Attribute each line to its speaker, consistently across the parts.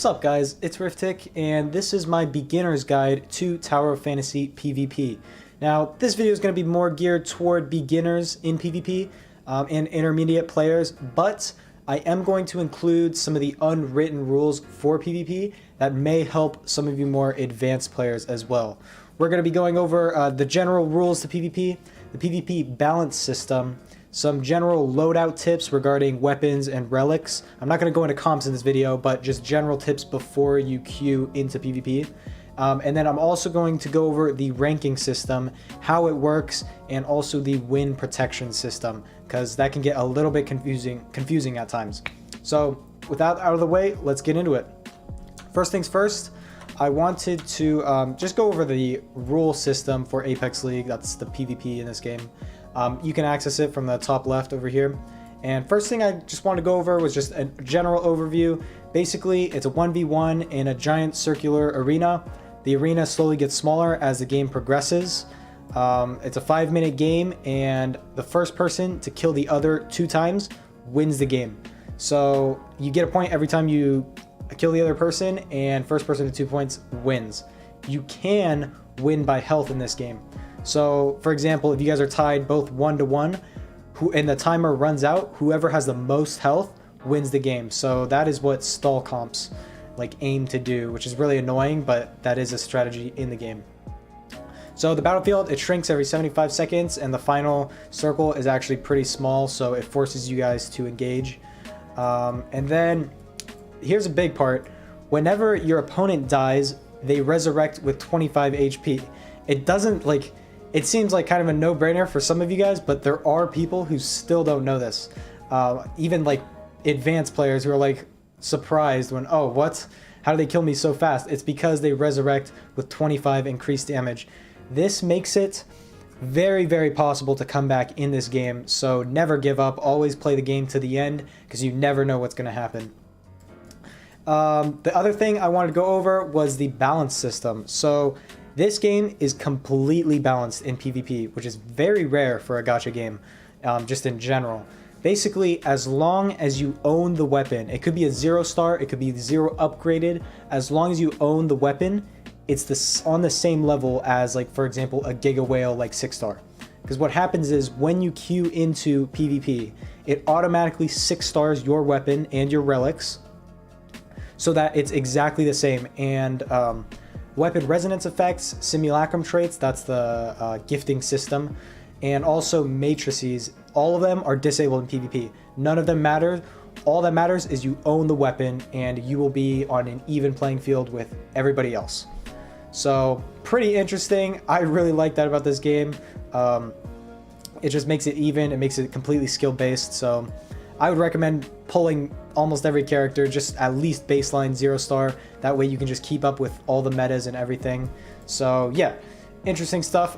Speaker 1: up guys, it's Rifftic and this is my beginner's guide to Tower of Fantasy PvP. Now this video is going to be more geared toward beginners in PvP and intermediate players, but I am going to include some of the unwritten rules for PvP that may help some of you more advanced players as well. We're going to be going over the general rules to PvP, the PvP balance system, some general loadout tips regarding weapons and relics. I'm not going to go into comps in this video, but just general tips before you queue into PvP. And then I'm also going to go over the ranking system, how it works, and also the win protection system, because that can get a little bit confusing at times. So with that out of the way, let's get into it. First things first, I wanted to just go over the rule system for Apex League. That's the PvP in this game. You can access it from the top left over here. And first thing I just wanted to go over was just a general overview. Basically, it's a 1v1 in a giant circular arena. The arena slowly gets smaller as the game progresses. It's a 5-minute game, and the first person to kill the other 2 times wins the game. So you get a point every time you kill the other person, and first person to 2 points wins. You can win by health in this game. So for example, if you guys are tied both 1-1, and the timer runs out, whoever has the most health wins the game. So that is what stall comps like aim to do, which is really annoying, but that is a strategy in the game. So the battlefield, it shrinks every 75 seconds, and the final circle is actually pretty small, so it forces you guys to engage. And then here's a big part. Whenever your opponent dies, they resurrect with 25 HP. It doesn't like, it seems like kind of a no-brainer for some of you guys, but there are people who still don't know this. Even like advanced players who are like surprised when, oh, what? How do they kill me so fast? It's because they resurrect with 25 increased damage. This makes it very, very possible to come back in this game, so never give up. Always play the game to the end, because you never know what's going to happen. The other thing I wanted to go over was the balance system. So this game is completely balanced in PvP, which is very rare for a gacha game, just in general. Basically, as long as you own the weapon, it could be a 0-star, it could be 0 upgraded, as long as you own the weapon, it's on the same level as, like, for example, a Giga Whale like 6-star. Because what happens is when you queue into PvP, it automatically 6-stars your weapon and your relics, so that it's exactly the same. And weapon resonance effects, simulacrum traits, that's the gifting system, and also matrices, all of them are disabled in PvP. None of them matter. All that matters is you own the weapon, and you will be on an even playing field with everybody else. So pretty interesting. I really like that about this game. It just makes it even. It makes it completely skill based. So I would recommend pulling almost every character, just at least baseline 0-star. That way you can just keep up with all the metas and everything. So yeah, interesting stuff.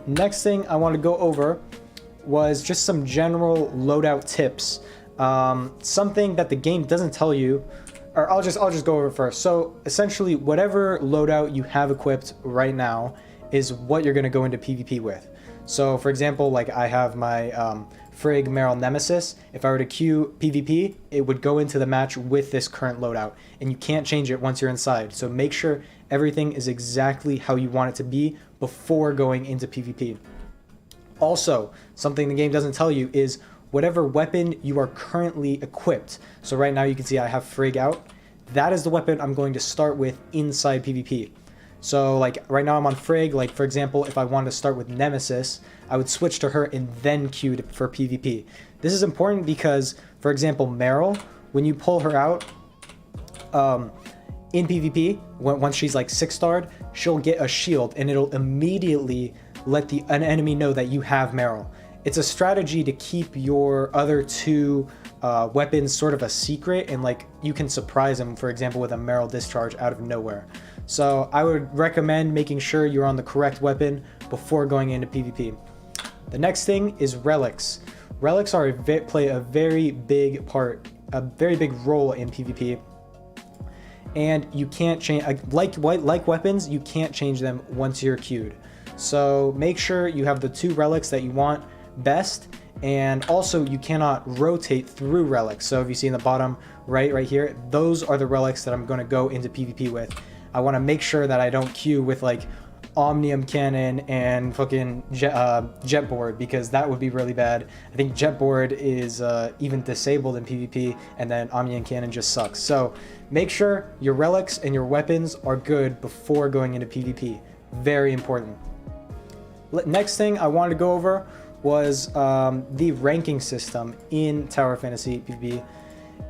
Speaker 1: Next thing I want to go over was just some general loadout tips. Something that the game doesn't tell you, or I'll just go over first. So essentially, whatever loadout you have equipped right now is what you're going to go into PvP with. So for example, like I have my Frigg Meryl Nemesis. If I were to queue PvP, it would go into the match with this current loadout, and you can't change it once you're inside. So make sure everything is exactly how you want it to be before going into PvP. Also, something the game doesn't tell you is whatever weapon you are currently equipped. So right now you can see I have Frigg out. That is the weapon I'm going to start with inside PvP. So like right now I'm on Frigg. Like for example, if I wanted to start with Nemesis, I would switch to her and then queue for PvP. This is important because, for example, Meryl, when you pull her out in PvP, once she's like 6-starred, she'll get a shield, and it'll immediately let an enemy know that you have Meryl. It's a strategy to keep your other 2 weapons sort of a secret, and like you can surprise them, for example, with a Meryl discharge out of nowhere. So I would recommend making sure you're on the correct weapon before going into PvP. The next thing is relics. Relics play a very big part, a very big role in PvP. And you can't change, like weapons, you can't change them once you're queued. So make sure you have the 2 relics that you want best, And also you cannot rotate through relics. So if you see in the bottom right here, those are the relics that I'm going to go into PvP with. I want to make sure that I don't queue with like Omnium Cannon and fucking Jetboard, because that would be really bad. I think Jetboard is even disabled in PvP, and then Omnium Cannon just sucks. So make sure your relics and your weapons are good before going into PvP. Very important. Next thing I wanted to go over was the ranking system in Tower Fantasy PvP.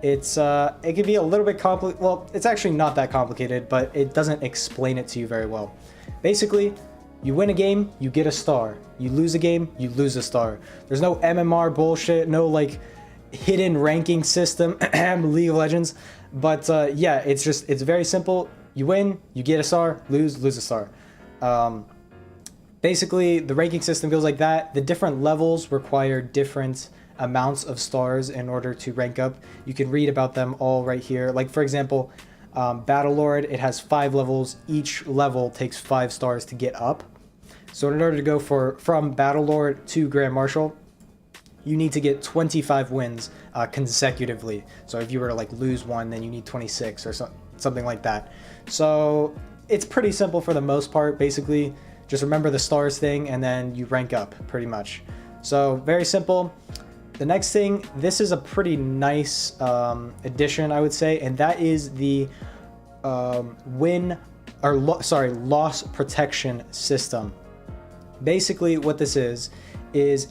Speaker 1: It can be a little bit complicated. Well, it's actually not that complicated, but it doesn't explain it to you very well. Basically, you win a game, you get a star. You lose a game, you lose a star. There's no MMR bullshit, no like hidden ranking system, League of Legends. But yeah, it's very simple. You win, you get a star, lose a star. Basically, the ranking system goes like that. The different levels require different amounts of stars in order to rank up. You can read about them all right here. Like, for example, Battlelord, it has 5 levels. Each level takes 5 stars to get up. So in order to go from Battlelord to Grand Marshal, you need to get 25 wins consecutively. So if you were to like lose one, then you need 26 or something like that. So it's pretty simple for the most part. Basically, just remember the stars thing, and then you rank up pretty much. So very simple. The next thing, this is a pretty nice addition, I would say, and that is the loss protection system. Basically, what this is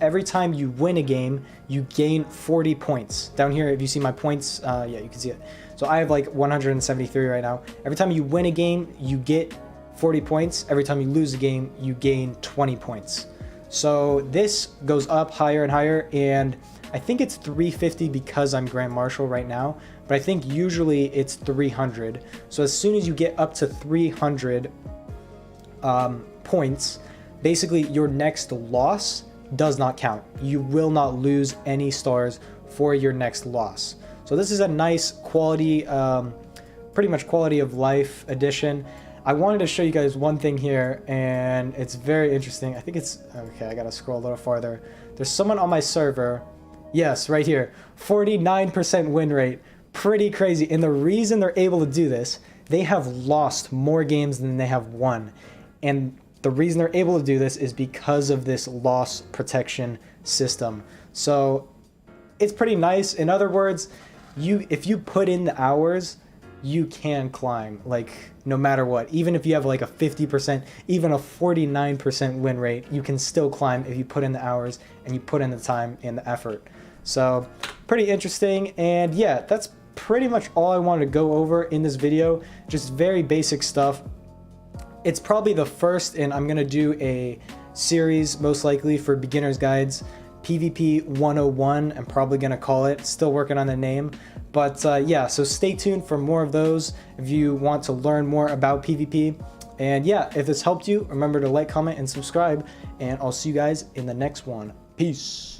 Speaker 1: every time you win a game, you gain 40 points. Down here, if you see my points, yeah, you can see it. So I have like 173 right now. Every time you win a game, you get 40 points. Every time you lose a game, you gain 20 points. So this goes up higher and higher, and I think it's 350 because I'm Grand Marshal right now, but I think usually it's 300. So as soon as you get up to 300 points, basically your next loss does not count. You will not lose any stars for your next loss. So this is a nice quality, pretty much quality of life addition. I wanted to show you guys one thing here, and it's very interesting. I think it's, okay, I gotta scroll a little farther. There's someone on my server, yes, right here, 49% win rate, pretty crazy. And the reason they're able to do this, they have lost more games than they have won. And the reason they're able to do this is because of this loss protection system. So it's pretty nice. In other words, if you put in the hours, you can climb, like, no matter what. Even if you have like a 50%, even a 49% win rate, you can still climb if you put in the hours and you put in the time and the effort. So pretty interesting. And yeah, that's pretty much all I wanted to go over in this video. Just very basic stuff. It's probably the first, and I'm gonna do a series most likely for beginners guides, PvP 101, I'm probably gonna call it. Still working on the name. But yeah, so stay tuned for more of those if you want to learn more about PvP. And yeah, if this helped you, remember to like, comment, and subscribe. And I'll see you guys in the next one. Peace.